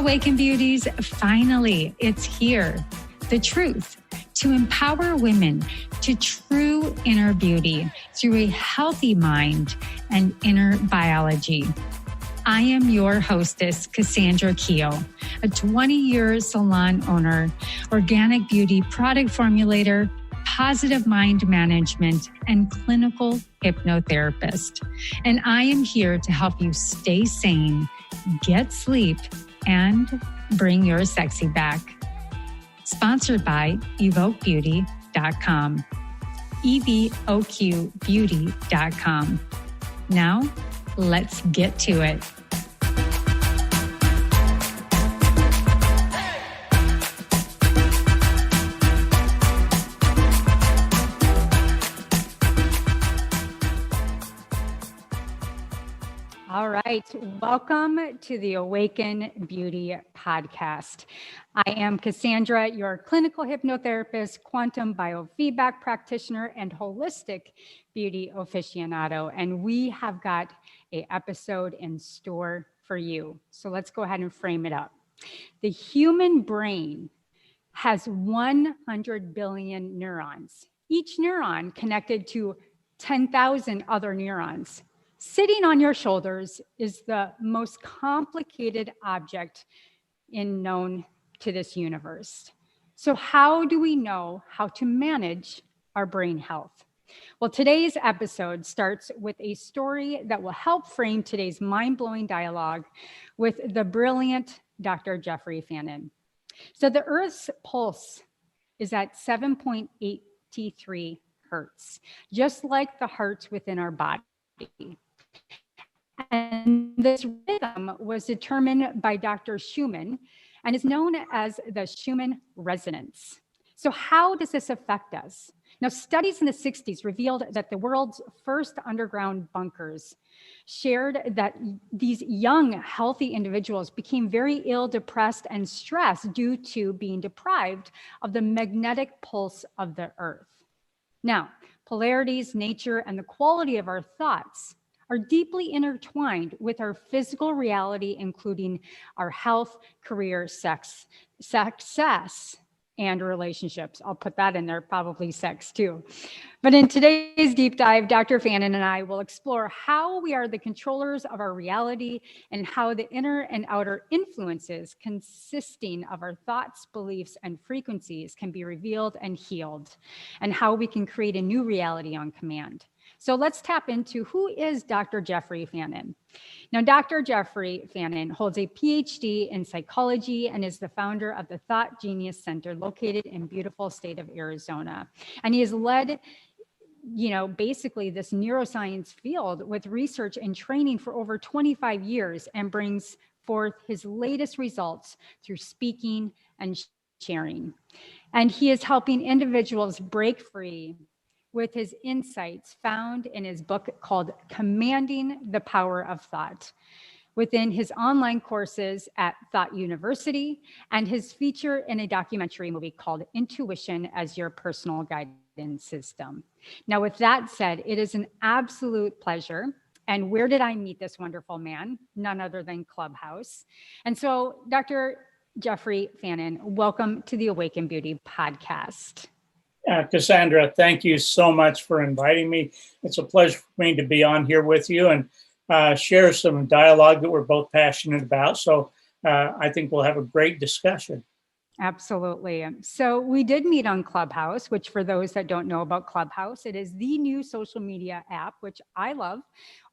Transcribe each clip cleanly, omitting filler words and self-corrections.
Awaken Beauties, finally, it's here. The truth to empower women to true inner beauty through a healthy mind and inner biology. I am your hostess, Cassandra Keogh, a 20-year salon owner, organic beauty product formulator, positive mind management, and clinical hypnotherapist. And I am here to help you stay sane, get sleep, and bring your sexy back. Sponsored by evoquebeauty.com. evoquebeauty.com. Now, let's get to it. All right, welcome to the Awaken Beauty podcast. I am Cassandra, your clinical hypnotherapist, quantum biofeedback practitioner, and holistic beauty aficionado. And we have got an episode in store for you. So let's go ahead and frame it up. The human brain has 100 billion neurons, each neuron connected to 10,000 other neurons. Sitting on your shoulders is the most complicated object known to this universe. So how do we know how to manage our brain health? Well, today's episode starts with a story that will help frame today's mind-blowing dialogue with the brilliant Dr. Jeffrey Fannin. So the Earth's pulse is at 7.83 hertz, just like the hearts within our body. And this rhythm was determined by Dr. Schumann and is known as the Schumann resonance. So how does this affect us? Now, studies in the 60s revealed that the world's first underground bunkers shared that these young, healthy individuals became very ill, depressed, and stressed due to being deprived of the magnetic pulse of the Earth. Now, polarities, nature, and the quality of our thoughts are deeply intertwined with our physical reality, including our health, career, sex, success, and relationships. I'll put that in there, probably sex too. But in today's deep dive, Dr. Fannin and I will explore how we are the controllers of our reality and how the inner and outer influences consisting of our thoughts, beliefs, and frequencies can be revealed and healed, and how we can create a new reality on command. So let's tap into who is Dr. Jeffrey Fannin. Now, Dr. Jeffrey Fannin holds a PhD in psychology and is the founder of the Thought Genius Center located in beautiful state of Arizona. And he has led, basically this neuroscience field with research and training for over 25 years and brings forth his latest results through speaking and sharing. And he is helping individuals break free with his insights found in his book called Commanding the Power of Thought, within his online courses at Thought University, and his feature in a documentary movie called Intuition as Your Personal Guidance System. Now, with that said, it is an absolute pleasure. And where did I meet this wonderful man? None other than Clubhouse. And so, Dr. Jeffrey Fannin, welcome to the Awaken Beauty podcast. Cassandra, thank you so much for inviting me. It's a pleasure for me to be on here with you and share some dialogue that we're both passionate about. So I think we'll have a great discussion. Absolutely. So we did meet on Clubhouse, which for those that don't know about Clubhouse, it is the new social media app, which I love,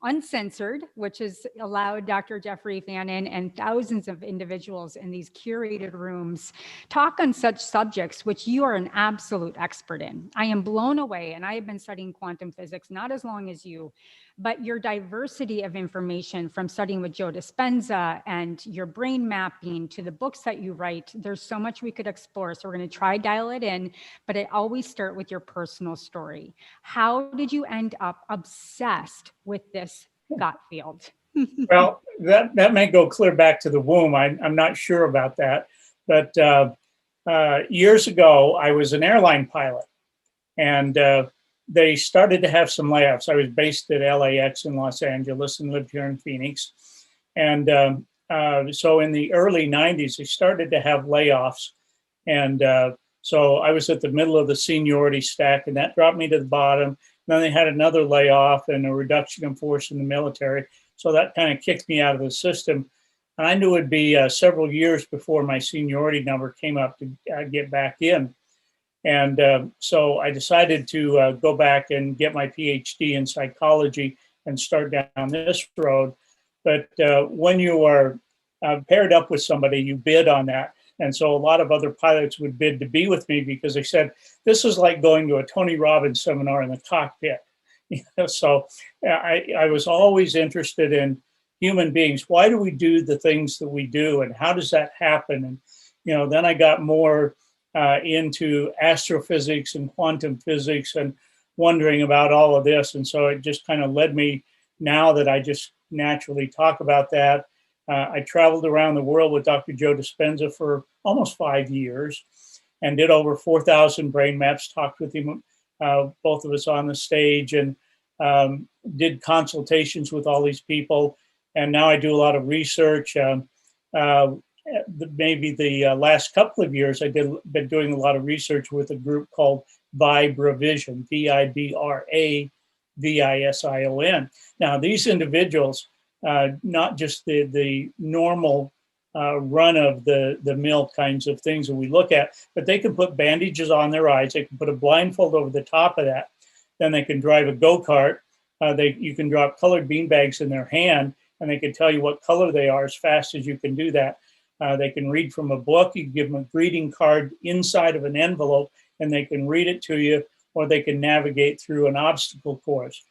uncensored, which has allowed Dr. Jeffrey Fannin and thousands of individuals in these curated rooms talk on such subjects, which you are an absolute expert in. I am blown away, and I have been studying quantum physics not as long as you, but your diversity of information from studying with Joe Dispenza and your brain mapping to the books that you write, there's so much we could explore. So we're going to try dial it in, but I always start with your personal story. How did you end up obsessed with this thought field? Well, that may go clear back to the womb. I'm not sure about that. But years ago, I was an airline pilot, and they started to have some layoffs. I was based at LAX in Los Angeles and lived here in Phoenix. And so in the early 90s, they started to have layoffs. And so I was at the middle of the seniority stack, and that dropped me to the bottom. Then they had another layoff and a reduction in force in the military. So that kind of kicked me out of the system. And I knew it'd be several years before my seniority number came up to get back in. And so I decided to go back and get my PhD in psychology and start down this road. But when you are paired up with somebody, you bid on that. And so a lot of other pilots would bid to be with me because they said, this is like going to a Tony Robbins seminar in the cockpit. So I was always interested in human beings. Why do we do the things that we do, and how does that happen? And then I got more into astrophysics and quantum physics and wondering about all of this. And so it just kind of led me, now that I just naturally talk about that. I traveled around the world with Dr. Joe Dispenza for almost 5 years and did over 4,000 brain maps, talked with him, both of us on the stage, and did consultations with all these people. And now I do a lot of research. Maybe the last couple of years, been doing a lot of research with a group called Vibravision, Vibravision. Now, these individuals, not just the normal run of the mill kinds of things that we look at, but they can put bandages on their eyes. They can put a blindfold over the top of that. Then they can drive a go-kart. You can drop colored beanbags in their hand, and they can tell you what color they are as fast as you can do that. They can read from a book. You can give them a greeting card inside of an envelope, and they can read it to you, or they can navigate through an obstacle course.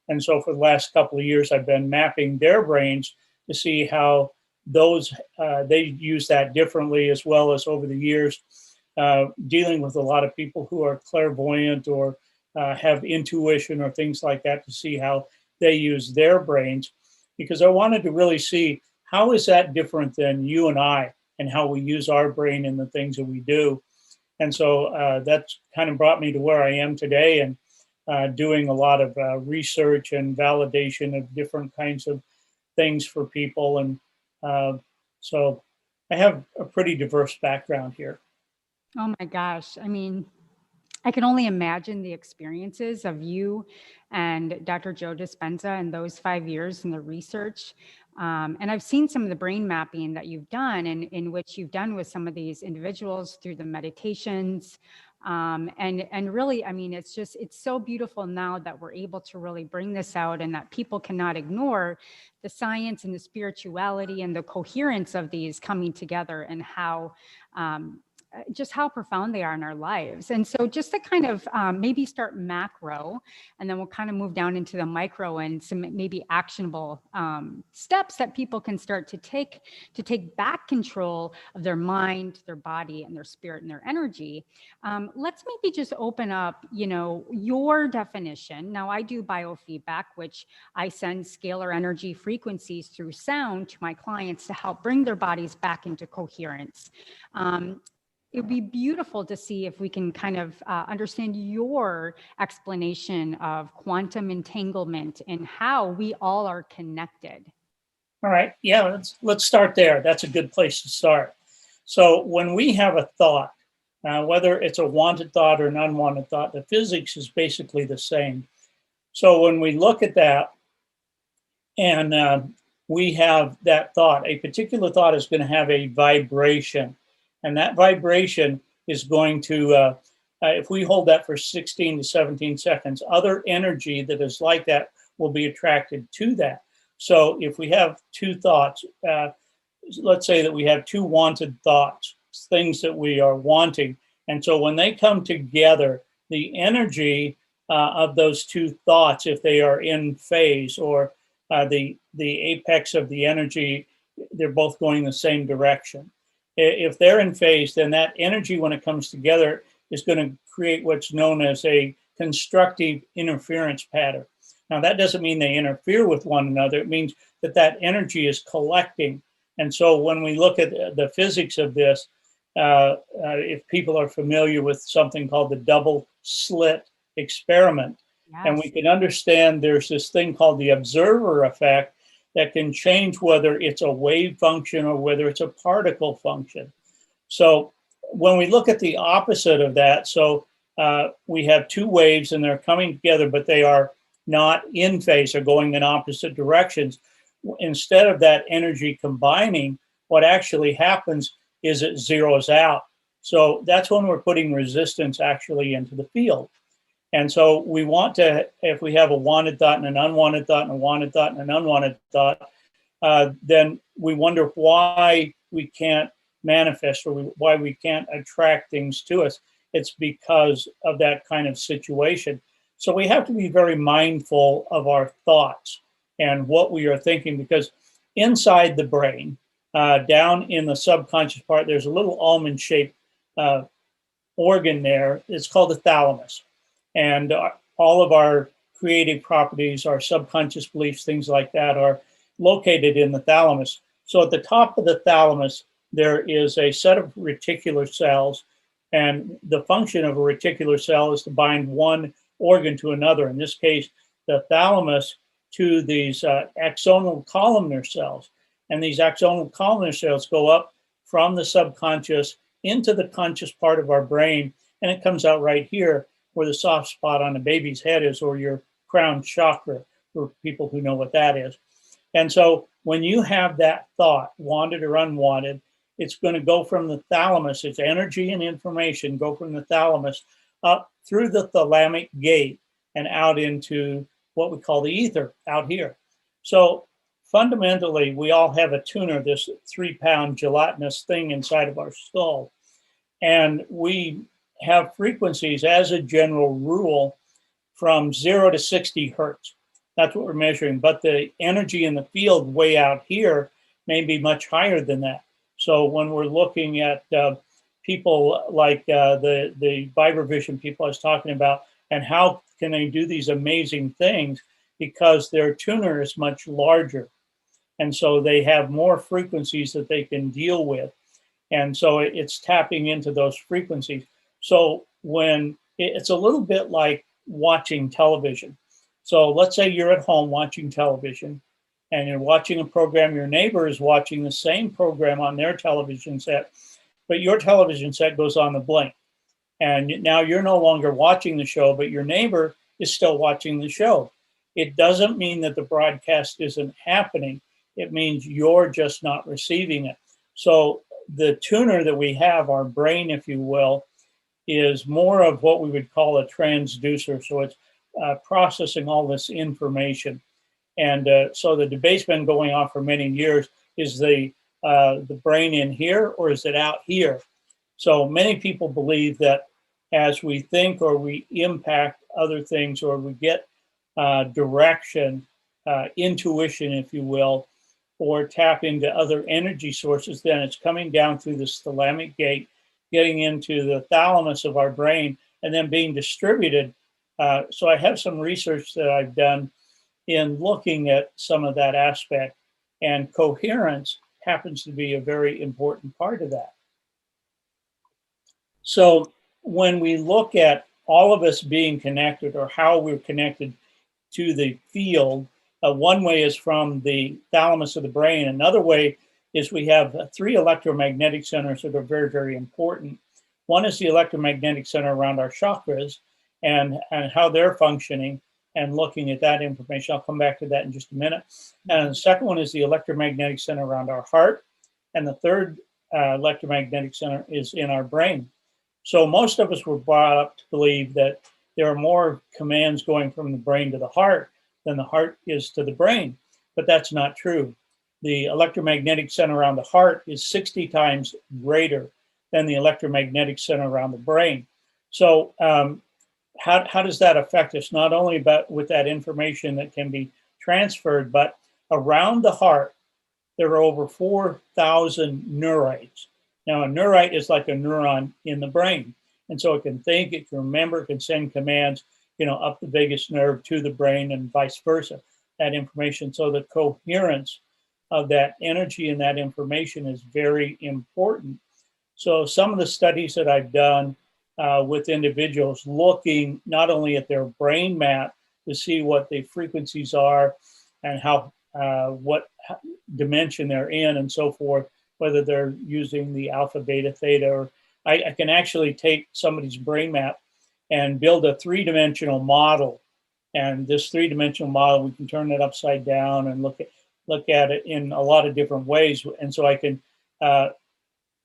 And so for the last couple of years, I've been mapping their brains to see how they use that differently, as well as over the years, dealing with a lot of people who are clairvoyant or have intuition or things like that, to see how they use their brains. Because I wanted to really see, how is that different than you and I, and how we use our brain in the things that we do. And so that's kind of brought me to where I am today, and doing a lot of research and validation of different kinds of things for people. And so I have a pretty diverse background here. Oh my gosh. I mean, I can only imagine the experiences of you and Dr. Joe Dispenza in those 5 years in the research. And I've seen some of the brain mapping that you've done, and in which you've done with some of these individuals through the meditations. And really, I mean, it's so beautiful now that we're able to really bring this out, and that people cannot ignore the science and the spirituality and the coherence of these coming together, and how just how profound they are in our lives. And so just to kind of maybe start macro, and then we'll kind of move down into the micro and some maybe actionable steps that people can start to take back control of their mind, their body, and their spirit and their energy. Let's maybe just open up, your definition. Now, I do biofeedback, which I send scalar energy frequencies through sound to my clients to help bring their bodies back into coherence. It would be beautiful to see if we can kind of understand your explanation of quantum entanglement and how we all are connected. All right. Yeah, let's start there. That's a good place to start. So when we have a thought, whether it's a wanted thought or an unwanted thought, the physics is basically the same. So when we look at that, and we have that thought, a particular thought is going to have a vibration. And that vibration is going to, if we hold that for 16 to 17 seconds, other energy that is like that will be attracted to that. So if we have two thoughts, let's say that we have two wanted thoughts, things that we are wanting. And so when they come together, the energy of those two thoughts, if they are in phase, or the apex of the energy, they're both going the same direction. If they're in phase, then that energy, when it comes together, is going to create what's known as a constructive interference pattern. Now, that doesn't mean they interfere with one another. It means that that energy is collecting. And so when we look at the physics of this, if people are familiar with something called the double slit experiment, yes, and we can understand there's this thing called the observer effect, that can change whether it's a wave function or whether it's a particle function. So when we look at the opposite of that, so we have two waves and they're coming together, but they are not in phase or going in opposite directions. Instead of that energy combining, what actually happens is it zeroes out. So that's when we're putting resistance actually into the field. And so we want to, if we have a wanted thought and an unwanted thought and a wanted thought and an unwanted thought, then we wonder why we can't manifest or why we can't attract things to us. It's because of that kind of situation. So we have to be very mindful of our thoughts and what we are thinking, because inside the brain, down in the subconscious part, there's a little almond-shaped organ there. It's called the thalamus. And all of our creative properties, our subconscious beliefs, things like that are located in the thalamus. So at the top of the thalamus, there is a set of reticular cells. And the function of a reticular cell is to bind one organ to another. In this case, the thalamus to these axonal columnar cells. And these axonal columnar cells go up from the subconscious into the conscious part of our brain. And it comes out right here where the soft spot on a baby's head is, or your crown chakra, for people who know what that is. And so when you have that thought, wanted or unwanted, it's going to go from the thalamus, its energy and information go from the thalamus up through the thalamic gate and out into what we call the ether out here. So fundamentally, we all have a tuner, this 3-pound gelatinous thing inside of our skull. And we have frequencies as a general rule from 0 to 60 hertz. That's what we're measuring. But the energy in the field way out here may be much higher than that. So when we're looking at people like the vibrovision people I was talking about, and how can they do these amazing things, because their tuner is much larger. And so they have more frequencies that they can deal with. And so it's tapping into those frequencies. So when it's a little bit like watching television. So let's say you're at home watching television and you're watching a program, your neighbor is watching the same program on their television set, but your television set goes on the blink. And now you're no longer watching the show, but your neighbor is still watching the show. It doesn't mean that the broadcast isn't happening. It means you're just not receiving it. So the tuner that we have, our brain, if you will, is more of what we would call a transducer. So it's processing all this information. And so the debate's been going on for many years. Is the brain in here or is it out here? So many people believe that as we think or we impact other things or we get direction, intuition, if you will, or tap into other energy sources, then it's coming down through this thalamic gate, getting into the thalamus of our brain, and then being distributed. So I have some research that I've done in looking at some of that aspect, and coherence happens to be a very important part of that. So when we look at all of us being connected or how we're connected to the field, one way is from the thalamus of the brain. Another way is we have 3 electromagnetic centers that are very, very important. One is the electromagnetic center around our chakras and how they're functioning and looking at that information. I'll come back to that in just a minute. And the second one is the electromagnetic center around our heart. And the third electromagnetic center is in our brain. So most of us were brought up to believe that there are more commands going from the brain to the heart than the heart is to the brain. But that's not true. The electromagnetic center around the heart is 60 times greater than the electromagnetic center around the brain. So how does that affect us? Not only about with that information that can be transferred, but around the heart, there are over 4,000 neurites. Now, a neurite is like a neuron in the brain. And so it can think, it can remember, it can send commands, up the vagus nerve to the brain and vice versa, that information. So the coherence of that energy and that information is very important. So some of the studies that I've done with individuals looking not only at their brain map to see what the frequencies are and how what dimension they're in and so forth, whether they're using the alpha, beta, theta, or I can actually take somebody's brain map and build a three-dimensional model. And this three-dimensional model, we can turn it upside down and look at it in a lot of different ways. And so I can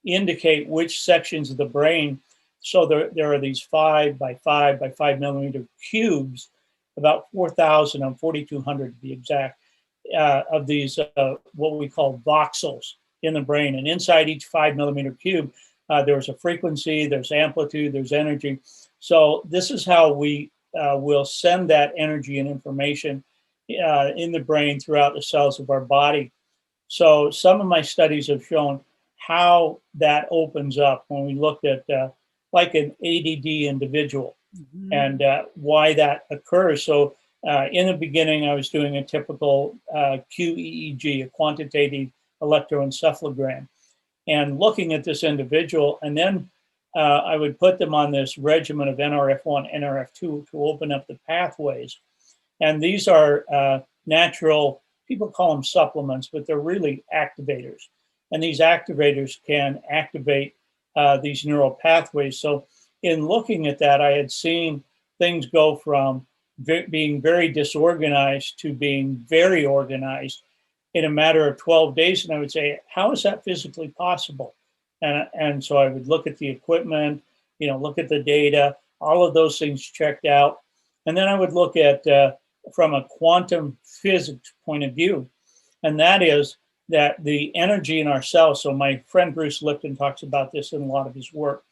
indicate which sections of the brain. So there are these 5 by 5 by 5 millimeter cubes, about 4,000 and 4,200 to be exact, of these what we call voxels in the brain. And inside each 5 millimeter cube, there's a frequency, there's amplitude, there's energy. So this is how we will send that energy and information in the brain throughout the cells of our body. So some of my studies have shown how that opens up when we looked at like an ADD individual and why that occurs. So in the beginning, I was doing a typical QEEG, a quantitative electroencephalogram, and looking at this individual. And then I would put them on this regimen of NRF1, NRF2 to open up the pathways. And these are natural, people call them supplements, but they're really activators. And these activators can activate these neural pathways. So in looking at that, I had seen things go from being very disorganized to being very organized in a matter of 12 days. And I would say, how is that physically possible? And so I would look at the equipment, look at the data, all of those things checked out. And then I would look at from a quantum physics point of view. And that is that the energy in our cells, so my friend Bruce Lipton talks about this in a lot of his work,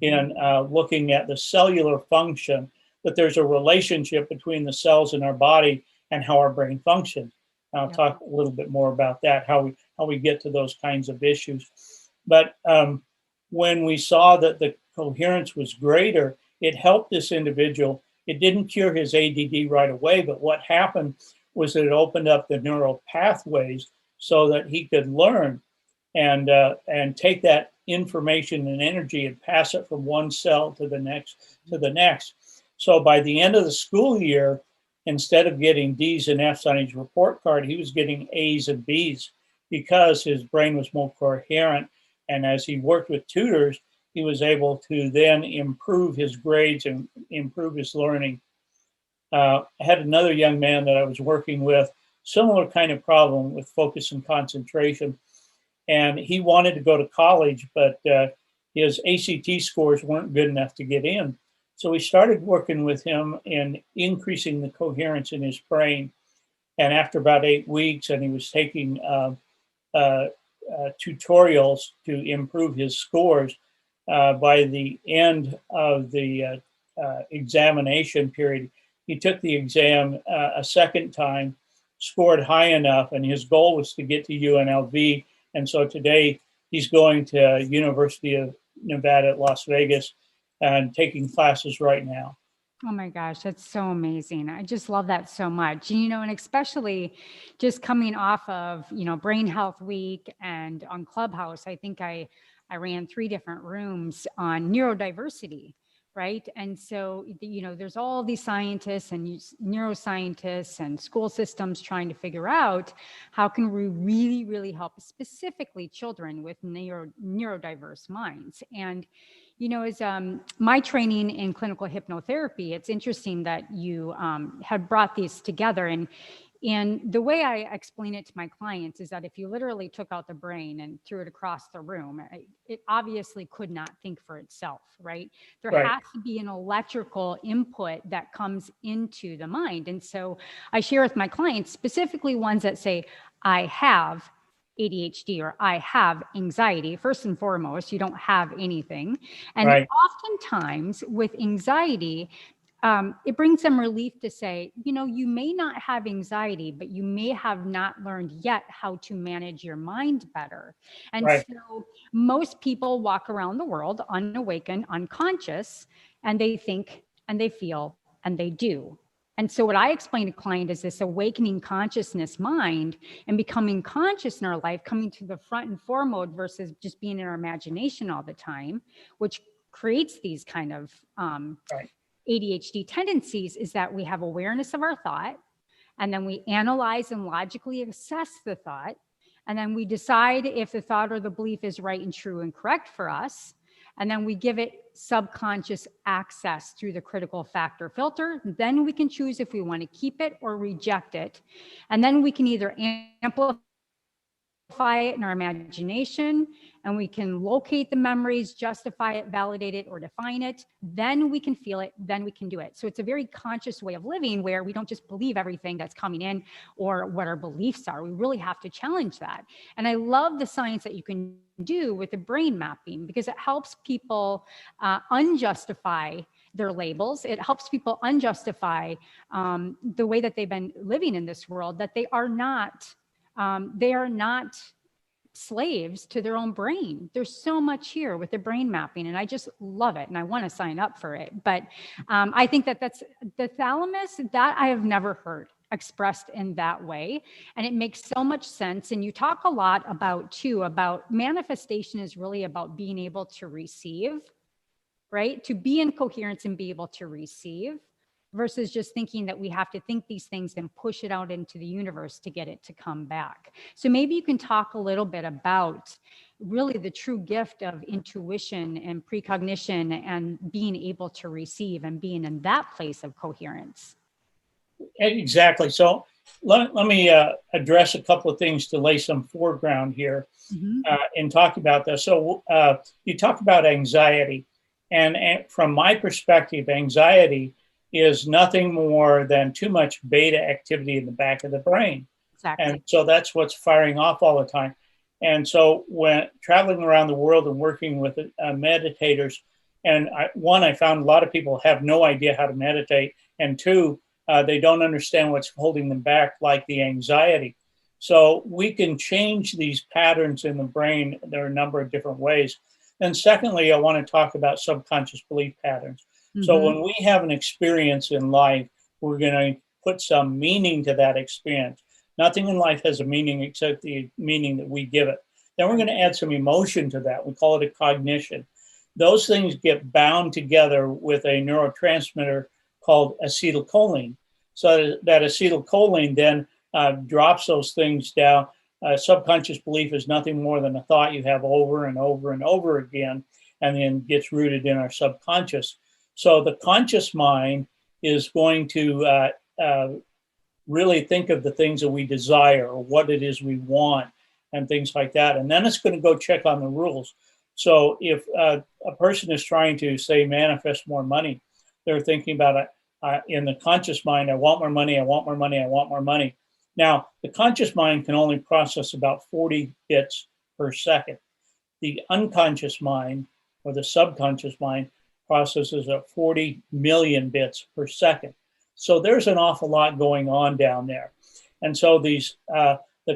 in looking at the cellular function, that there's a relationship between the cells in our body and how our brain functions. And I'll talk a little bit more about that, how we get to those kinds of issues. But when we saw that the coherence was greater, it helped this individual. It didn't cure his ADD right away, but what happened was that it opened up the neural pathways so that he could learn and take that information and energy and pass it from one cell to the next to the next. So by the end of the school year, instead of getting D's and F's on his report card, he was getting A's and B's because his brain was more coherent. And as he worked with tutors, he was able to then improve his grades and improve his learning. I had another young man that I was working with, similar kind of problem with focus and concentration. And he wanted to go to college, but his ACT scores weren't good enough to get in. So we started working with him in increasing the coherence in his brain. And after about 8 weeks, and he was taking tutorials to improve his scores, by the end of the examination period, he took the exam a second time, scored high enough, and his goal was to get to UNLV. And so today he's going to University of Nevada at Las Vegas and taking classes right now. Oh my gosh, that's so amazing. I just love that so much. And especially just coming off of, Brain Health Week and on Clubhouse, I think I ran 3 different rooms on neurodiversity, right? And so, there's all these scientists and neuroscientists and school systems trying to figure out how can we really, really help specifically children with neurodiverse minds. And as my training in clinical hypnotherapy, it's interesting that you had brought these together. And the way I explain it to my clients is that if you literally took out the brain and threw it across the room, it obviously could not think for itself, right? There has to be an electrical input that comes into the mind. And so I share with my clients, specifically ones that say, I have ADHD or I have anxiety. First and foremost, you don't have anything. And oftentimes with anxiety, it brings them relief to say, you may not have anxiety, but you may have not learned yet how to manage your mind better. And so most people walk around the world unawakened, unconscious, and they think and they feel and they do. And so what I explain to clients is this awakening consciousness mind and becoming conscious in our life, coming to the front and foremost versus just being in our imagination all the time, which creates these kind of ADHD tendencies, is that we have awareness of our thought. and then we analyze and logically assess the thought, and then we decide if the thought or the belief is right and true and correct for us. And then we give it subconscious access through the critical factor filter. Then we can choose if we want to keep it or reject it. And then we can either amplify it in our imagination, and we can locate the memories, justify it, validate it, or define it. Then we can feel it, then we can do it. So it's a very conscious way of living where we don't just believe everything that's coming in or what our beliefs are. We really have to challenge that. And I love the science that you can do with the brain mapping, because it helps people unjustify their labels. It helps people unjustify the way that they've been living in this world, that they are not slaves to their own brain. There's so much here with the brain mapping, and I just love it, and I want to sign up for it. But I think that that's the thalamus, that I have never heard expressed in that way, and it makes so much sense. And you talk a lot about manifestation is really about being able to receive, right? To be in coherence and be able to receive, versus just thinking that we have to think these things and push it out into the universe to get it to come back. So maybe you can talk a little bit about really the true gift of intuition and precognition and being able to receive and being in that place of coherence. Exactly. So let me address a couple of things to lay some foreground here in talking about this. So you talk about anxiety, and from my perspective, anxiety is nothing more than too much beta activity in the back of the brain. Exactly. And so that's what's firing off all the time. And so when traveling around the world and working with meditators, and I found a lot of people have no idea how to meditate, and two, they don't understand what's holding them back, like the anxiety. So we can change these patterns in the brain. There are a number of different ways. And secondly, I want to talk about subconscious belief patterns. So when we have an experience in life, we're going to put some meaning to that experience. Nothing in life has a meaning except the meaning that we give it. Then we're going to add some emotion to that. We call it a cognition. Those things get bound together with a neurotransmitter called acetylcholine. So that acetylcholine then drops those things down. Subconscious belief is nothing more than a thought you have over and over and over again, and then gets rooted in our subconscious. So the conscious mind is going to really think of the things that we desire or what it is we want and things like that. And then it's going to go check on the rules. So if a person is trying to, say, manifest more money, they're thinking about it in the conscious mind, I want more money, I want more money, I want more money. Now, the conscious mind can only process about 40 bits per second. The unconscious mind, or the subconscious mind, processes at 40 million bits per second. So there's an awful lot going on down there. And so the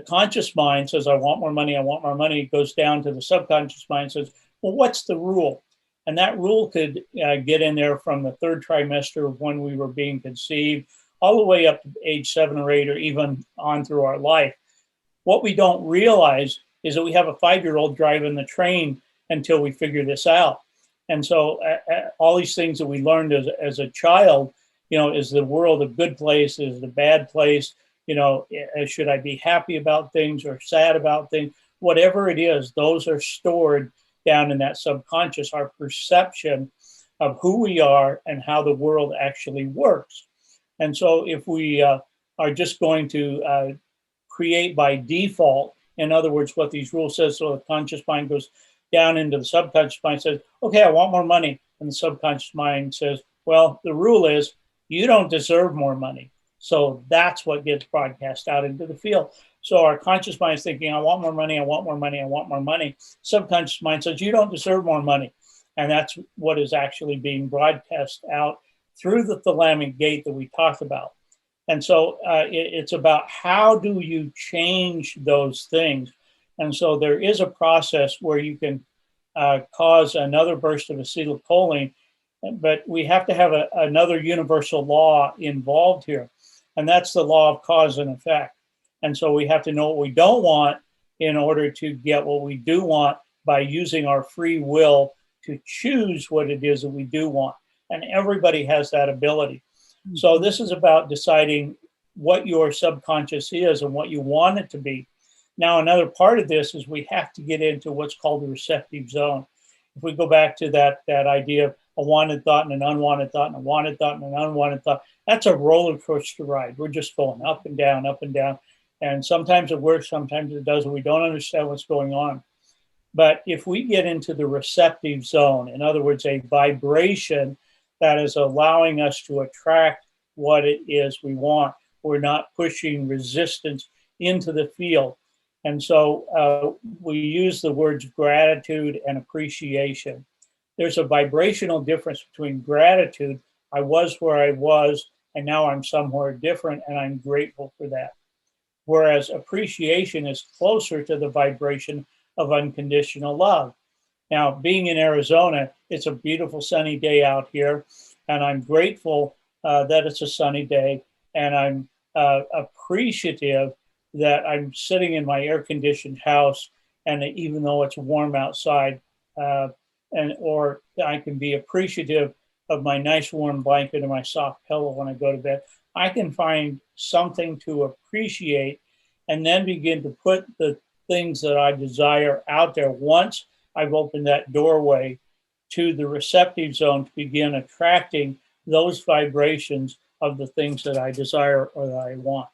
conscious mind says, I want more money, I want more money. It goes down to the subconscious mind and says, well, what's the rule? And that rule could get in there from the third trimester of when we were being conceived, all the way up to age 7 or 8, or even on through our life. What we don't realize is that we have a 5-year-old driving the train until we figure this out. And so all these things that we learned as a child, is the world a good place? Is it a bad place? Should I be happy about things or sad about things? Whatever it is, those are stored down in that subconscious, our perception of who we are and how the world actually works. And so if we are just going to create by default, in other words, what these rules says, so the conscious mind goes down into the subconscious mind, says, okay, I want more money. And the subconscious mind says, well, the rule is you don't deserve more money. So that's what gets broadcast out into the field. So our conscious mind is thinking, I want more money, I want more money, I want more money. Subconscious mind says, you don't deserve more money. And that's what is actually being broadcast out through the thalamic gate that we talked about. And so it's about how do you change those things. And so there is a process where you can cause another burst of acetylcholine, but we have to have another universal law involved here. And that's the law of cause and effect. And so we have to know what we don't want in order to get what we do want by using our free will to choose what it is that we do want. And everybody has that ability. So this is about deciding what your subconscious is and what you want it to be. Now, another part of this is we have to get into what's called the receptive zone. If we go back to that idea of a wanted thought and an unwanted thought and a wanted thought and an unwanted thought, that's a roller coaster ride. We're just going up and down, up and down. And sometimes it works, sometimes it doesn't. We don't understand what's going on. But if we get into the receptive zone, in other words, a vibration that is allowing us to attract what it is we want, we're not pushing resistance into the field. And so we use the words gratitude and appreciation. There's a vibrational difference between gratitude, I was where I was, and now I'm somewhere different, and I'm grateful for that. Whereas appreciation is closer to the vibration of unconditional love. Now, being in Arizona, it's a beautiful sunny day out here, and I'm grateful that it's a sunny day, and I'm appreciative that I'm sitting in my air-conditioned house, and even though it's warm outside, or I can be appreciative of my nice warm blanket and my soft pillow when I go to bed. I can find something to appreciate and then begin to put the things that I desire out there once I've opened that doorway to the receptive zone to begin attracting those vibrations of the things that I desire or that I want.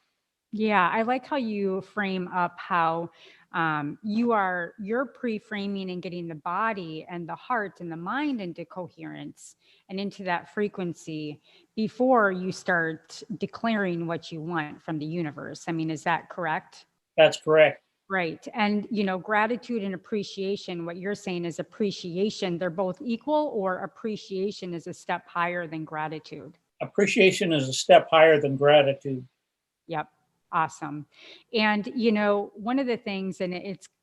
Yeah, I like how you frame up how you're pre-framing and getting the body and the heart and the mind into coherence and into that frequency before you start declaring what you want from the universe. I mean, is that correct? That's correct. Right. And, gratitude and appreciation, what you're saying is appreciation. They're both equal, or appreciation is a step higher than gratitude? Appreciation is a step higher than gratitude. Yep. Awesome. And, one of the things, and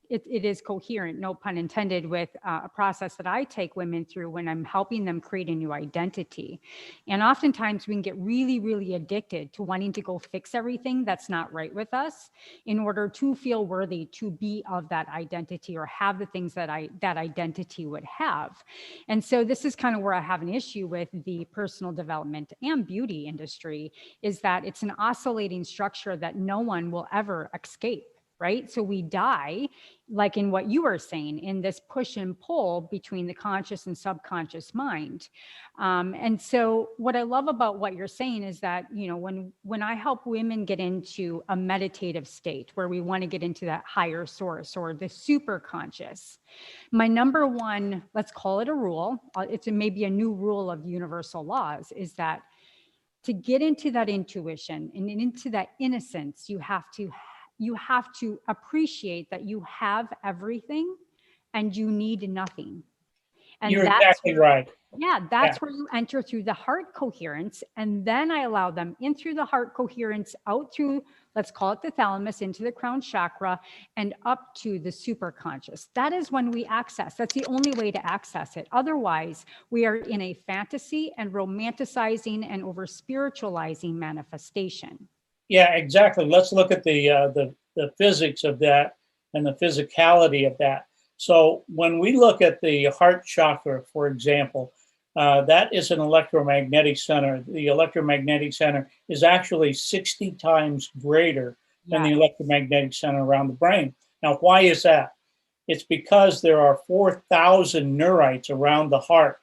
it is coherent, no pun intended, with a process that I take women through when I'm helping them create a new identity. And oftentimes we can get really, really addicted to wanting to go fix everything that's not right with us in order to feel worthy to be of that identity or have the things that that identity would have. And so this is kind of where I have an issue with the personal development and beauty industry, is that it's an oscillating structure that no one will ever escape. Right? So we die, like in what you were saying, in this push and pull between the conscious and subconscious mind. And so what I love about what you're saying is that, when I help women get into a meditative state where we want to get into that higher source or the super conscious, my number one, let's call it a rule, it's maybe a new rule of universal laws, is that to get into that intuition and into that innocence, you have to appreciate that you have everything and you need nothing. And you're exactly right. Yeah, that's where you enter through the heart coherence. And then I allow them in through the heart coherence, out through, let's call it the thalamus, into the crown chakra, and up to the superconscious. That is when we access. That's the only way to access it. Otherwise, we are in a fantasy and romanticizing and over spiritualizing manifestation. Yeah, exactly. Let's look at the physics of that and the physicality of that. So when we look at the heart chakra, for example, that is an electromagnetic center. The electromagnetic center is actually 60 times greater than the electromagnetic center around the brain. Now, why is that? It's because there are 4,000 neurites around the heart.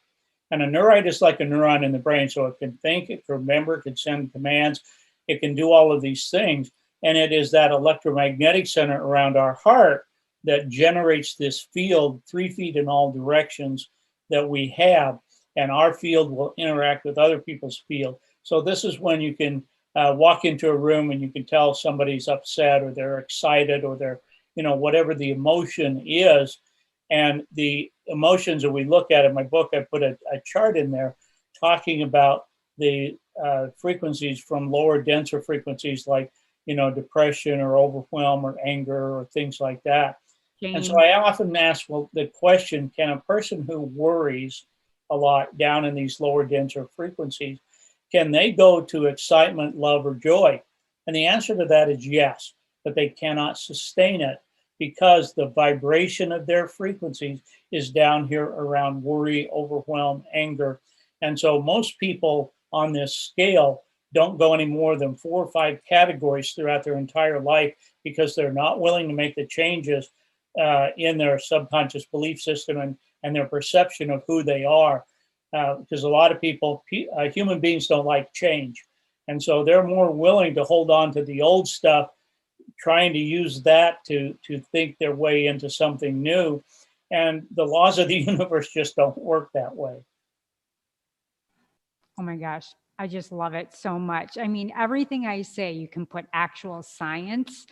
And a neurite is like a neuron in the brain. So it can think, it can remember, it can send commands, it can do all of these things. And it is that electromagnetic center around our heart that generates this field 3 feet in all directions that we have. And our field will interact with other people's field. So this is when you can walk into a room and you can tell somebody's upset or they're excited or they're, whatever the emotion is. And the emotions that we look at in my book, I put a chart in there talking about the frequencies from lower, denser frequencies like, depression or overwhelm or anger or things like that. Shame. And so I often ask, the question, can a person who worries a lot down in these lower, denser frequencies, can they go to excitement, love, or joy? And the answer to that is yes, but they cannot sustain it because the vibration of their frequencies is down here around worry, overwhelm, anger. And so most people on this scale don't go any more than 4 or 5 categories throughout their entire life because they're not willing to make the changes in their subconscious belief system and their perception of who they are. Because a lot of people, human beings don't like change. And so they're more willing to hold on to the old stuff, trying to use that to think their way into something new. And the laws of the universe just don't work that way. Oh my gosh, I just love it so much. I mean, everything I say, you can put actual science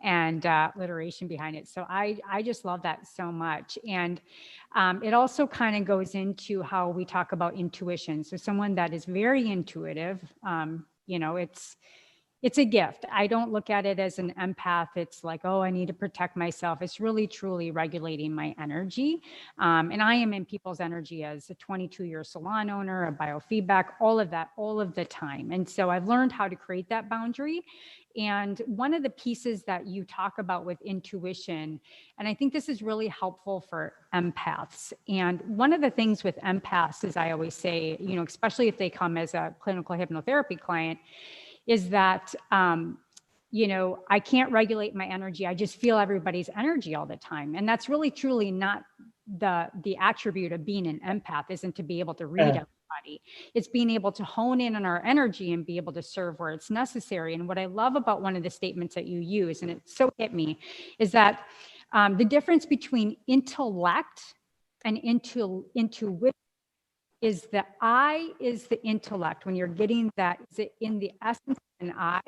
and alliteration behind it. So I just love that so much. And it also kind of goes into how we talk about intuition. So someone that is very intuitive, you know, it's a gift. I don't look at it as an empath. It's like, oh, I need to protect myself. It's really, truly regulating my energy. And I am in people's energy as a 22-year salon owner, a biofeedback, all of that, all of the time. And so I've learned how to create that boundary. And one of the pieces that you talk about with intuition, and I think this is really helpful for empaths. And one of the things with empaths is I always say, you know, especially if they come as a clinical hypnotherapy client, is that, you know, I can't regulate my energy. I just feel everybody's energy all the time. And that's really, truly not the attribute of being an empath. Isn't to be able to read everybody. It's being able to hone in on our energy and be able to serve where it's necessary. And what I love about one of the statements that you use, and it so hit me, is that the difference between intellect and intuition is the I is the intellect. When you're getting that, is it in the essence of an I,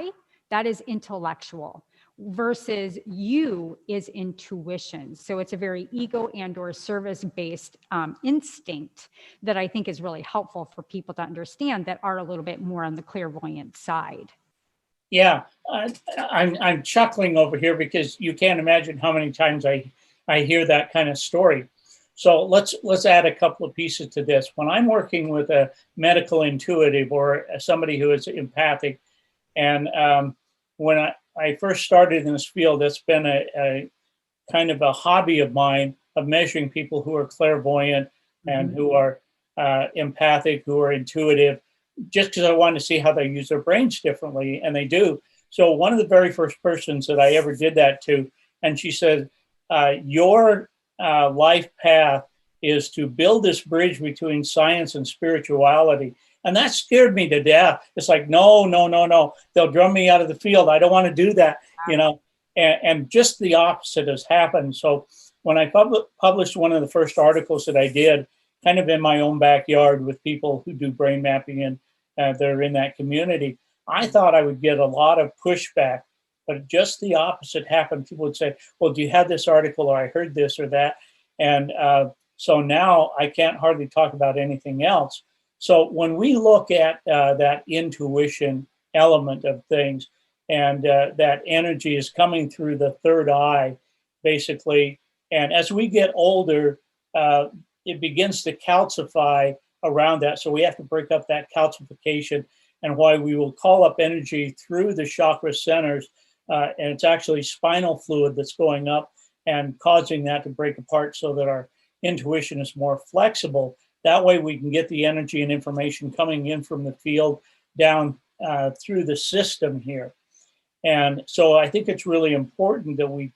that is intellectual, versus you is intuition. So it's a very ego and or service-based instinct that I think is really helpful for people to understand that are a little bit more on the clairvoyant side. Yeah, I'm chuckling over here because you can't imagine how many times I hear that kind of story. So let's add a couple of pieces to this. When I'm working with a medical intuitive or somebody who is empathic, and when I first started in this field, it's been a kind of a hobby of mine of measuring people who are clairvoyant and who are empathic, who are intuitive, just because I wanted to see how they use their brains differently, and they do. So one of the very first persons that I ever did that to, and she said, your life path is to build this bridge between science and spirituality. And that scared me to death. It's like, no. They'll drum me out of the field. I don't want to do that, you know. And just the opposite has happened. So when I published one of the first articles that I did, kind of in my own backyard with people who do brain mapping and they're in that community, I thought I would get a lot of pushback. But just the opposite happened. People would say, well, do you have this article, or I heard this or that? And so now I can't hardly talk about anything else. So when we look at that intuition element of things, and that energy is coming through the third eye, basically, and as we get older, it begins to calcify around that. So we have to break up that calcification, and why we will call up energy through the chakra centers. And it's actually spinal fluid that's going up and causing that to break apart so that our intuition is more flexible. That way we can get the energy and information coming in from the field down through the system here. And so I think it's really important that we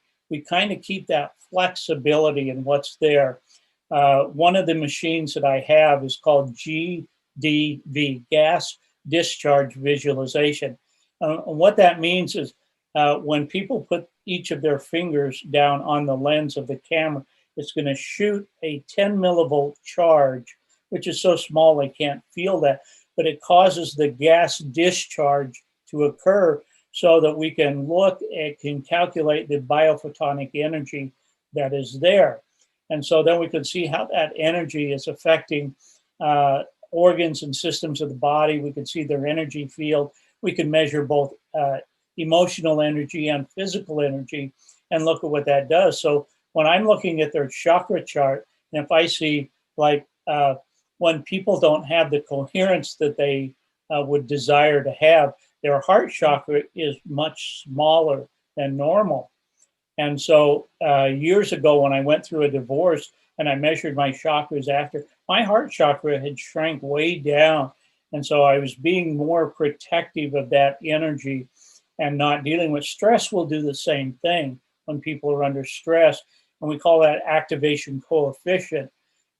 kind of keep that flexibility in what's there. One of the machines that I have is called GDV, gas discharge visualization. And what that means is when people put each of their fingers down on the lens of the camera, it's going to shoot a 10 millivolt charge, which is so small they can't feel that, but it causes the gas discharge to occur so that we can look and can calculate the biophotonic energy that is there. And so then we can see how that energy is affecting organs and systems of the body. We can see their energy field. We can measure both emotional energy and physical energy and look at what that does. So when I'm looking at their chakra chart, and if I see like when people don't have the coherence that they would desire to have, their heart chakra is much smaller than normal. And so years ago when I went through a divorce and I measured my chakras after, my heart chakra had shrank way down. And so I was being more protective of that energy and not dealing with stress. Will do the same thing when people are under stress. And we call that activation coefficient.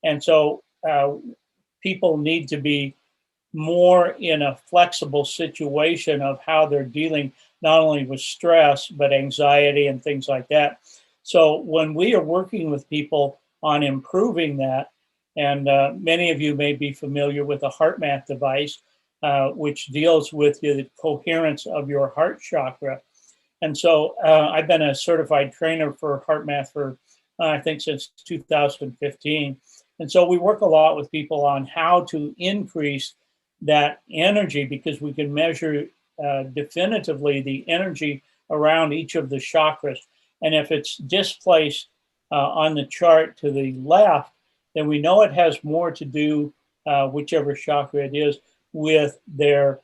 And so people need to be more in a flexible situation of how they're dealing not only with stress, but anxiety and things like that. So when we are working with people on improving that, and many of you may be familiar with the HeartMath device, which deals with the coherence of your heart chakra. And so I've been a certified trainer for HeartMath for, I think, since 2015. And so we work a lot with people on how to increase that energy, because we can measure definitively the energy around each of the chakras. And if it's displaced on the chart to the left, then we know it has more to do, whichever chakra it is, with their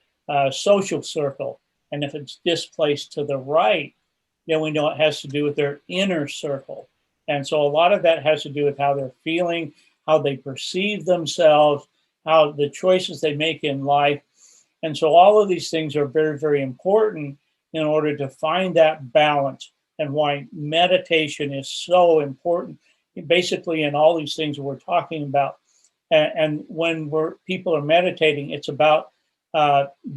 social circle. And if it's displaced to the right, then we know it has to do with their inner circle. And so a lot of that has to do with how they're feeling, how they perceive themselves, how the choices they make in life. And so all of these things are very, very important in order to find that balance, and why meditation is so important, basically in all these things we're talking about. And when people are meditating, it's about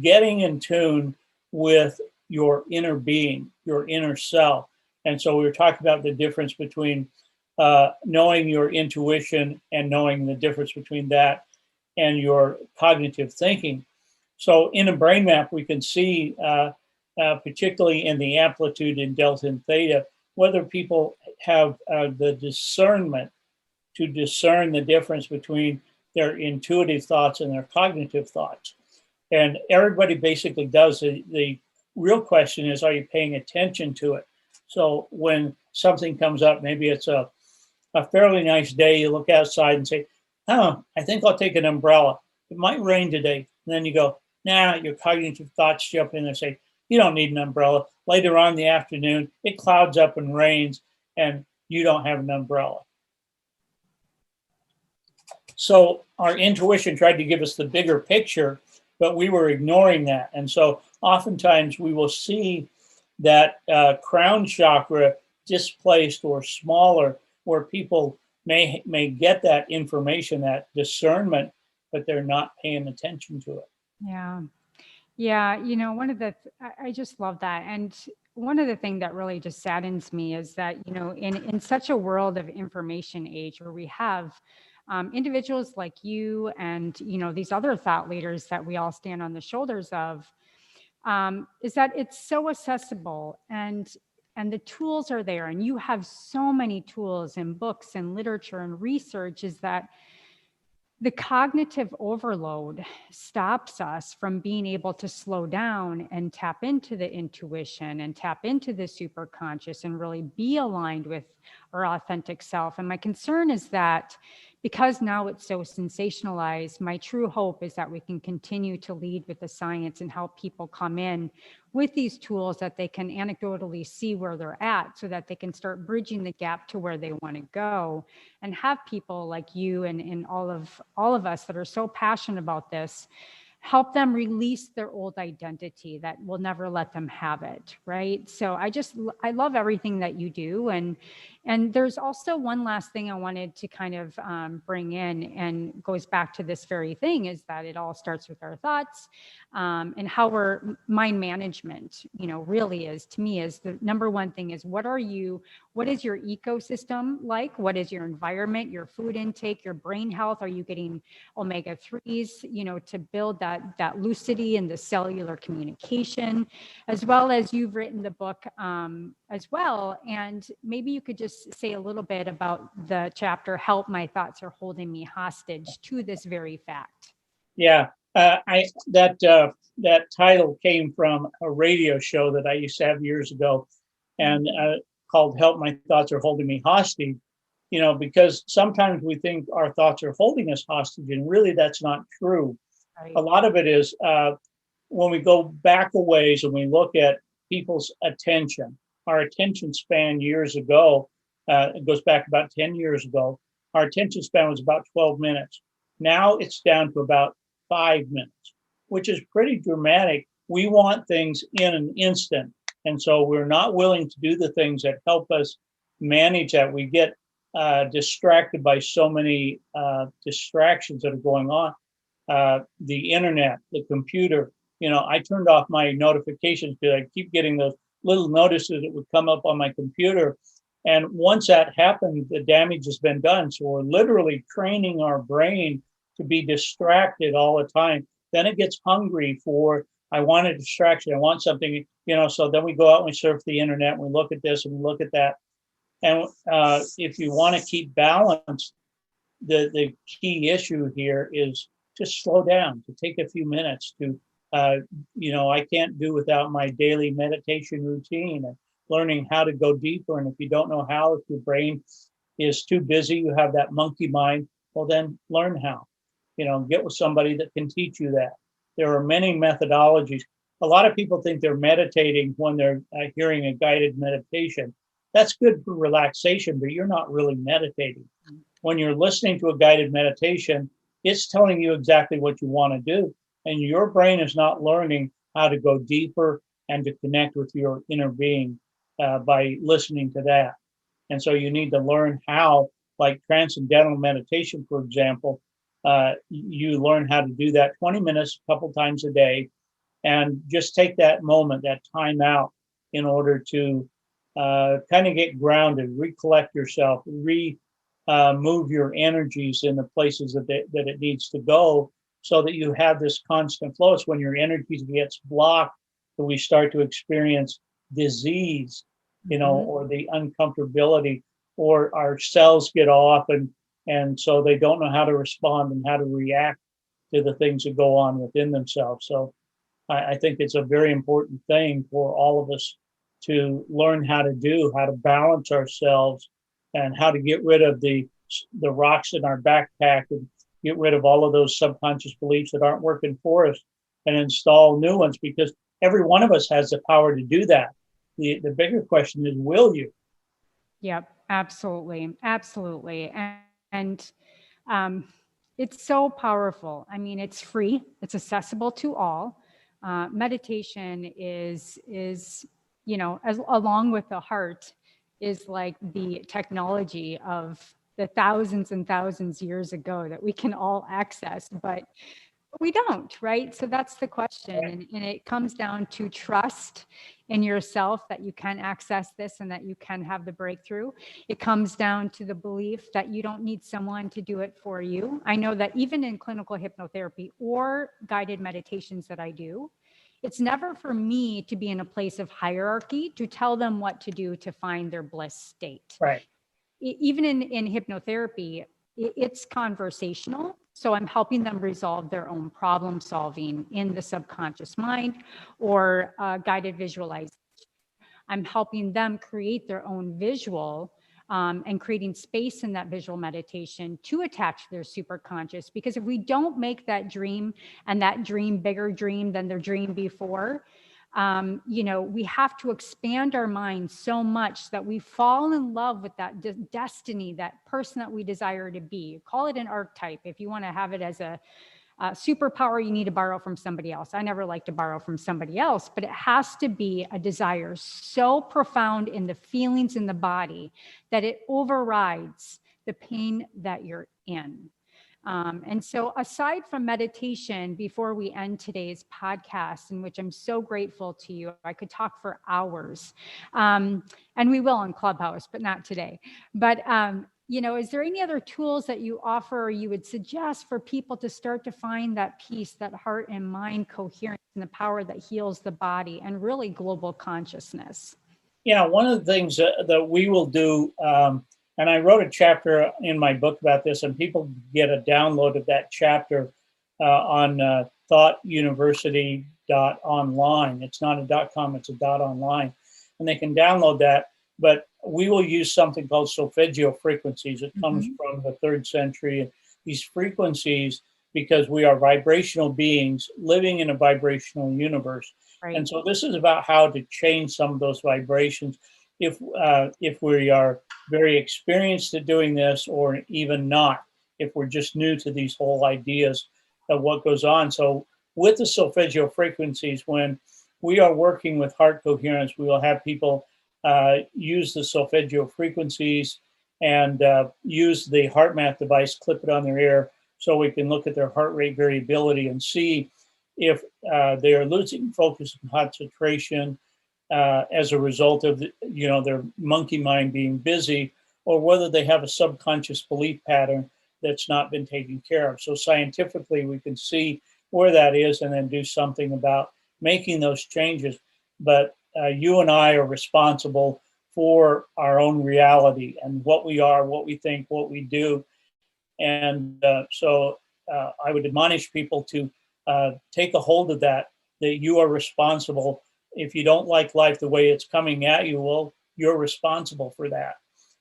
getting in tune with your inner being, your inner self. And so we were talking about the difference between knowing your intuition and knowing the difference between that and your cognitive thinking. So in a brain map, we can see, particularly in the amplitude in delta and theta, whether people have the discernment to discern the difference between their intuitive thoughts and their cognitive thoughts. And everybody basically does. The real question is, are you paying attention to it? So when something comes up, maybe it's a fairly nice day, you look outside and say, oh, I think I'll take an umbrella. It might rain today. And then you go, nah, your cognitive thoughts jump in and say, you don't need an umbrella. Later on in the afternoon, it clouds up and rains and you don't have an umbrella. So our intuition tried to give us the bigger picture, but we were ignoring that. And so oftentimes we will see that crown chakra displaced or smaller, where people may get that information, that discernment, but they're not paying attention to it. Yeah. Yeah. I just love that. And one of the things that really just saddens me is that, in such a world of information age, where we have individuals like you and, these other thought leaders that we all stand on the shoulders of, is that it's so accessible, and the tools are there, and you have so many tools and books and literature and research, is that the cognitive overload stops us from being able to slow down and tap into the intuition and tap into the superconscious and really be aligned with our authentic self. And my concern is that because now it's so sensationalized, my true hope is that we can continue to lead with the science and help people come in with these tools that they can anecdotally see where they're at, so that they can start bridging the gap to where they want to go, and have people like you and all of us that are so passionate about this help them release their old identity that will never let them have it, right? So I love everything that you do. And there's also one last thing I wanted to kind of bring in, and goes back to this very thing, is that it all starts with our thoughts, and how we're mind management, really is, to me, is the number one thing. Is what is your ecosystem like? What is your environment, your food intake, your brain health? Are you getting omega-3s, to build that lucidity and the cellular communication, as well as you've written the book as well. And maybe you could just say a little bit about the chapter, Help, My Thoughts Are Holding Me Hostage to This Very Fact. Yeah, that title came from a radio show that I used to have years ago, and called Help, My Thoughts Are Holding Me Hostage. Because sometimes we think our thoughts are holding us hostage, and really that's not true. Right. A lot of it is when we go back a ways and we look at people's attention, our attention span years ago, it goes back about 10 years ago, our attention span was about 12 minutes. Now it's down to about 5 minutes. which is pretty dramatic. We want things in an instant. And so we're not willing to do the things that help us manage that. We get distracted by so many distractions that are going on. The internet, the computer, I turned off my notifications because I keep getting those little notices that would come up on my computer. And once that happened, the damage has been done. So we're literally training our brain to be distracted all the time. Then it gets hungry for, I want a distraction, I want something, so then we go out and we surf the internet and we look at this and we look at that. And if you want to keep balance, the key issue here is to slow down, to take a few minutes to, I can't do without my daily meditation routine and learning how to go deeper. And if you don't know how, if your brain is too busy, you have that monkey mind, well, then learn how, get with somebody that can teach you that. There are many methodologies. A lot of people think they're meditating when they're hearing a guided meditation. That's good for relaxation, but you're not really meditating. When you're listening to a guided meditation, it's telling you exactly what you want to do. And your brain is not learning how to go deeper and to connect with your inner being by listening to that. And so you need to learn how, like transcendental meditation, for example, you learn how to do that 20 minutes a couple times a day, and just take that moment, that time out in order to kind of get grounded, recollect yourself, move your energies in the places that it needs to go, so that you have this constant flow. It's when your energy gets blocked that we start to experience disease, or the uncomfortability, or our cells get off and so they don't know how to respond and how to react to the things that go on within themselves. So I think it's a very important thing for all of us to learn how to balance ourselves, and how to get rid of the rocks in our backpack and get rid of all of those subconscious beliefs that aren't working for us and install new ones, because every one of us has the power to do that. The bigger question is, will you? Yep, absolutely. Absolutely. And it's so powerful. I mean, it's free, it's accessible to all. Meditation is, along with the heart, is like the technology of the thousands and thousands years ago that we can all access, but we don't, right? So that's the question. And it comes down to trust in yourself that you can access this and that you can have the breakthrough. It comes down to the belief that you don't need someone to do it for you. I know that even in clinical hypnotherapy or guided meditations that I do, it's never for me to be in a place of hierarchy to tell them what to do to find their bliss state. Right. Even in hypnotherapy, it's conversational. So I'm helping them resolve their own problem solving in the subconscious mind, or guided visualization. I'm helping them create their own visual and creating space in that visual meditation to attach their superconscious. Because if we don't make that dream and that dream bigger dream than their dream before, we have to expand our mind so much that we fall in love with that destiny, that person that we desire to be. Call it an archetype. If you want to have it as a superpower, you need to borrow from somebody else. I never like to borrow from somebody else, but it has to be a desire so profound in the feelings in the body that it overrides the pain that you're in. And so aside from meditation, before we end today's podcast, in which I'm so grateful to you, I could talk for hours, and we will on Clubhouse, but not today. But, is there any other tools that you offer or you would suggest for people to start to find that peace, that heart and mind coherence, and the power that heals the body and really global consciousness? Yeah, one of the things that we will do, and I wrote a chapter in my book about this, and people get a download of that chapter on thoughtuniversity.online. It's not a .com, it's a .online. And they can download that. But we will use something called Solfeggio Frequencies. It comes from the 3rd century. And these frequencies, because we are vibrational beings living in a vibrational universe. Right. And so this is about how to change some of those vibrations. If we are very experienced at doing this, or even not, if we're just new to these whole ideas of what goes on. So with the solfeggio frequencies, when we are working with heart coherence, we will have people use the solfeggio frequencies and use the heart math device, clip it on their ear, so we can look at their heart rate variability and see if they are losing focus and concentration as a result of their monkey mind being busy, or whether they have a subconscious belief pattern that's not been taken care of. So scientifically, we can see where that is and then do something about making those changes. But you and I are responsible for our own reality and what we are, what we think, what we do. And so I would admonish people to take a hold of that you are responsible. If you don't like life the way it's coming at you, well, you're responsible for that.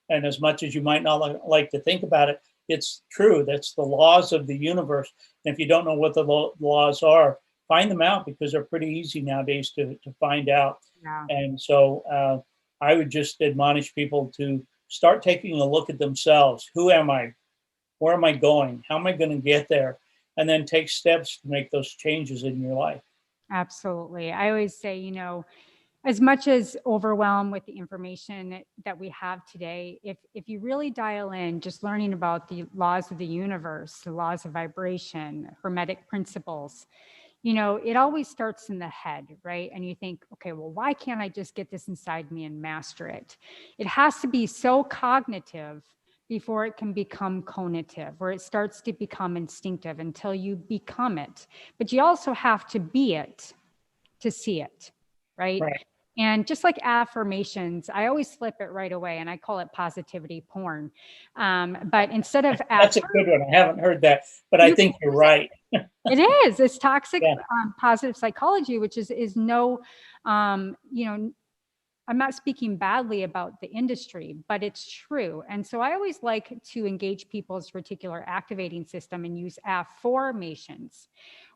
And as much as you might not like to think about it, it's true. That's the laws of the universe. And if you don't know what the laws are, find them out, because they're pretty easy nowadays to find out. Yeah. And so I would just admonish people to start taking a look at themselves. Who am I? Where am I going? How am I going to get there? And then take steps to make those changes in your life. Absolutely. I always say, as much as overwhelmed with the information that we have today, if you really dial in, just learning about the laws of the universe, the laws of vibration, hermetic principles, it always starts in the head, right? And you think, okay, well, why can't I just get this inside me and master it? It has to be so cognitive before it can become conative, where it starts to become instinctive until you become it. But you also have to be it to see it, right? And just like affirmations, I always flip it right away, and I call it positivity porn. But instead of that's a good one. I haven't heard that, but I think you're right. It is. It's toxic positive psychology, which is no, I'm not speaking badly about the industry, but it's true. And so I always like to engage people's reticular activating system and use affirmations,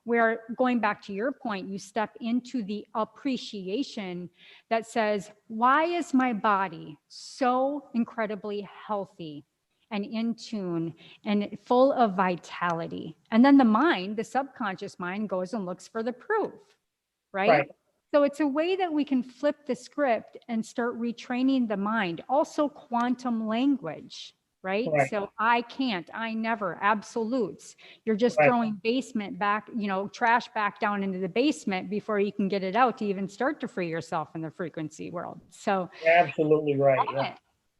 where, going back to your point, you step into the appreciation that says, why is my body so incredibly healthy and in tune and full of vitality? And then the mind, the subconscious mind, goes and looks for the proof, right? So it's a way that we can flip the script and start retraining the mind. Also quantum language, right? So I can't, I never, absolutes. You're just throwing basement back, trash back down into the basement before you can get it out to even start to free yourself in the frequency world. So you're absolutely right. Yeah.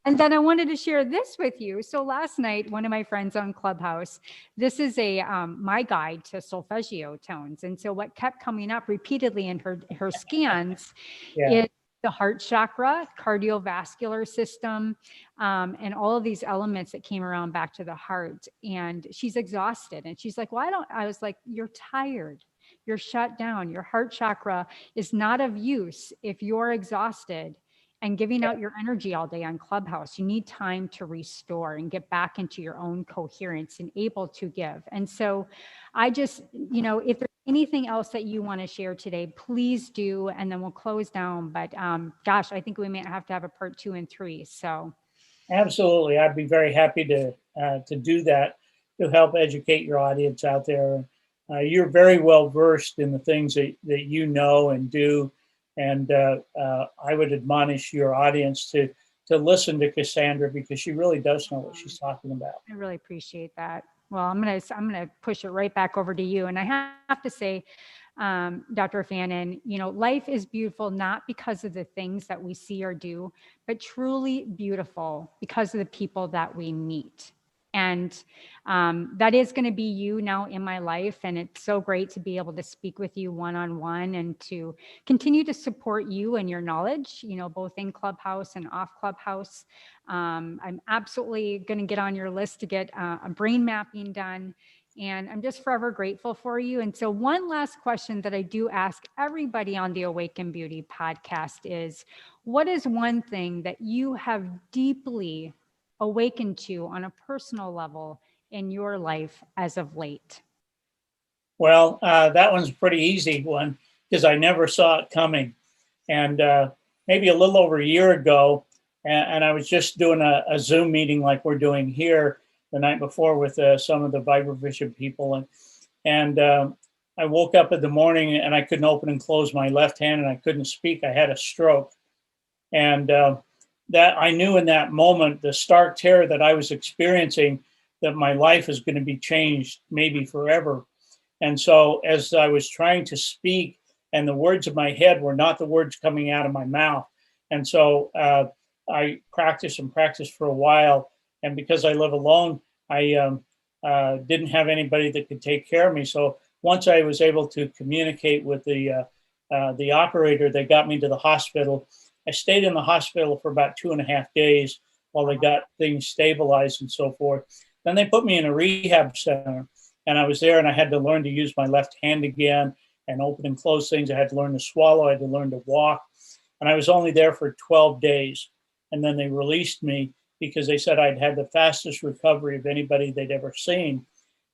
And then I wanted to share this with you. So last night, one of my friends on Clubhouse, this is my guide to solfeggio tones. And so what kept coming up repeatedly in her scans is the heart chakra, cardiovascular system, and all of these elements that came around back to the heart. And she's exhausted. And she's like, I was like, you're tired. You're shut down. Your heart chakra is not of use if you're exhausted and giving out your energy all day on Clubhouse. You need time to restore and get back into your own coherence and able to give. And so I just, if there's anything else that you want to share today, please do, and then we'll close down. But gosh, I think we may have to have a part 2 and 3. So absolutely, I'd be very happy to do that, to help educate your audience out there. You're very well versed in the things that you know and do. And I would admonish your audience to listen to Cassandra, because she really does know what she's talking about. I really appreciate that. Well, I'm gonna push it right back over to you. And I have to say, Dr. Fannin, life is beautiful not because of the things that we see or do, but truly beautiful because of the people that we meet. And that is going to be you now in my life. And it's so great to be able to speak with you one-on-one and to continue to support you and your knowledge, both in Clubhouse and off Clubhouse. I'm absolutely going to get on your list to get a brain mapping done. And I'm just forever grateful for you. And so one last question that I do ask everybody on the Awaken Beauty podcast is, what is one thing that you have deeply awakened to on a personal level in your life as of late? Well, that one's a pretty easy one, because I never saw it coming. And maybe a little over a year ago, and I was just doing a Zoom meeting like we're doing here the night before with some of the Vibrovision people. And I woke up in the morning and I couldn't open and close my left hand and I couldn't speak. I had a stroke. And that I knew in that moment, the stark terror that I was experiencing, that my life is going to be changed maybe forever. And so as I was trying to speak, and the words in my head were not the words coming out of my mouth. And so I practiced and practiced for a while. And because I live alone, I didn't have anybody that could take care of me. So once I was able to communicate with the operator, they got me to the hospital. I stayed in the hospital for about 2.5 days while they got things stabilized and so forth. Then they put me in a rehab center, and I was there, and I had to learn to use my left hand again and open and close things. I had to learn to swallow. I had to learn to walk. And I was only there for 12 days. And then they released me because they said I'd had the fastest recovery of anybody they'd ever seen.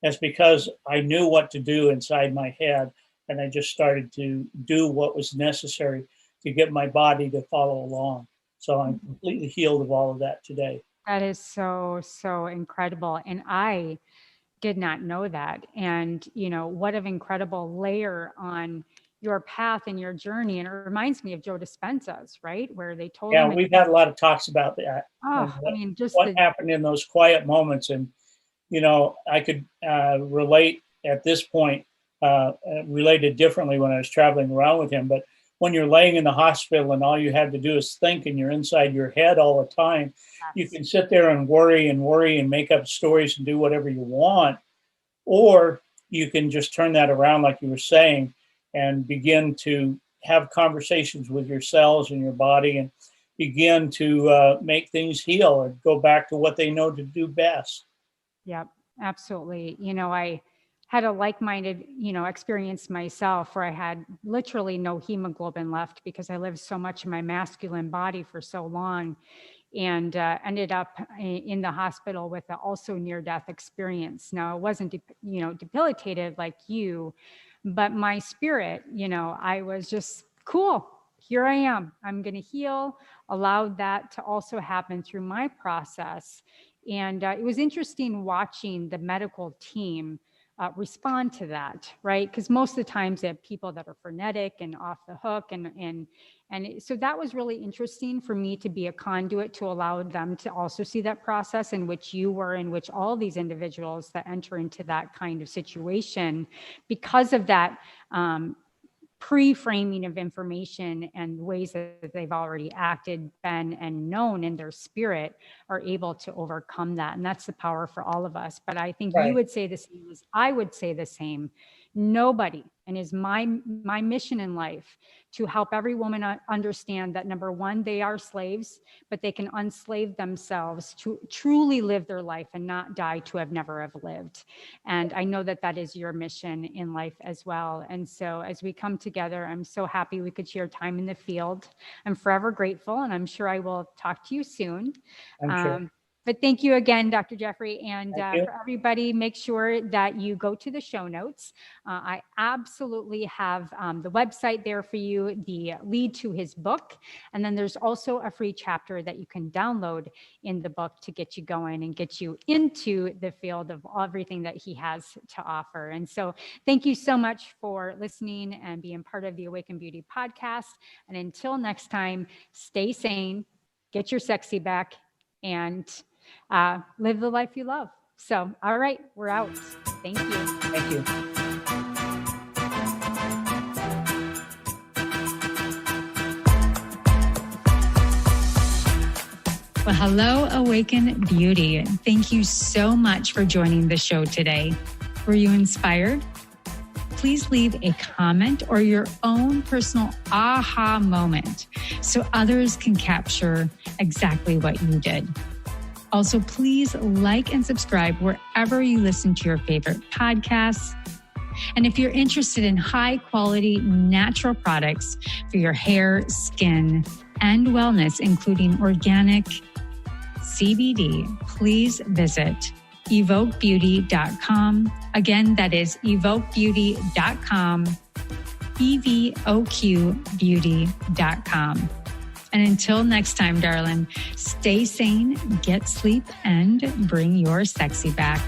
That's because I knew what to do inside my head. And I just started to do what was necessary to get my body to follow along. So I'm completely healed of all of that today. That is so, so incredible. And I did not know that. And, what an incredible layer on your path and your journey. And it reminds me of Joe Dispenza's, right? Where they told him. Yeah, we've had a lot of talks about that. Oh, just what happened in those quiet moments. And, I could relate at this point, related differently when I was traveling around with him. But when you're laying in the hospital and all you have to do is think and you're inside your head all the time, you can sit there and worry and make up stories and do whatever you want. Or you can just turn that around, like you were saying, and begin to have conversations with your cells and your body and begin to make things heal and go back to what they know to do best. Yep, absolutely. I had a like-minded, experience myself where I had literally no hemoglobin left because I lived so much in my masculine body for so long, and ended up in the hospital with a also near-death experience. Now, it wasn't, debilitated like you, but my spirit, I was just cool. Here I am. I'm going to heal. Allowed that to also happen through my process. And it was interesting watching the medical team respond to that, right? Because most of the times they have people that are frenetic and off the hook. And so that was really interesting for me to be a conduit to allow them to also see that process in which you were, in which all these individuals that enter into that kind of situation, because of that pre-framing of information and ways that they've already acted, been, and known in their spirit, are able to overcome that. And that's the power for all of us. But I think you would say the same as I would say the same. Nobody, and is my mission in life to help every woman understand that, number one, they are slaves, but they can unslave themselves to truly live their life and not die to have never have lived. And I know that that is your mission in life as well. And so as we come together, I'm so happy we could share time in the field. I'm forever grateful, and I'm sure I will talk to you soon. I'm sure. But thank you again, Dr. Jeffrey. And for everybody, make sure that you go to the show notes. I absolutely have the website there for you, the lead to his book. And then there's also a free chapter that you can download in the book to get you going and get you into the field of everything that he has to offer. And so thank you so much for listening and being part of the Awaken Beauty podcast. And until next time, stay sane, get your sexy back, and live the life you love. So, all right, we're out. Thank you. Thank you. Well, hello, Awaken Beauty. Thank you so much for joining the show today. Were you inspired? Please leave a comment or your own personal aha moment so others can capture exactly what you did. Also, please like and subscribe wherever you listen to your favorite podcasts. And if you're interested in high quality natural products for your hair, skin, and wellness, including organic CBD, please visit evoquebeauty.com. Again, that is evoquebeauty.com, evoquebeauty.com. And until next time, darling, stay sane, get sleep, and bring your sexy back.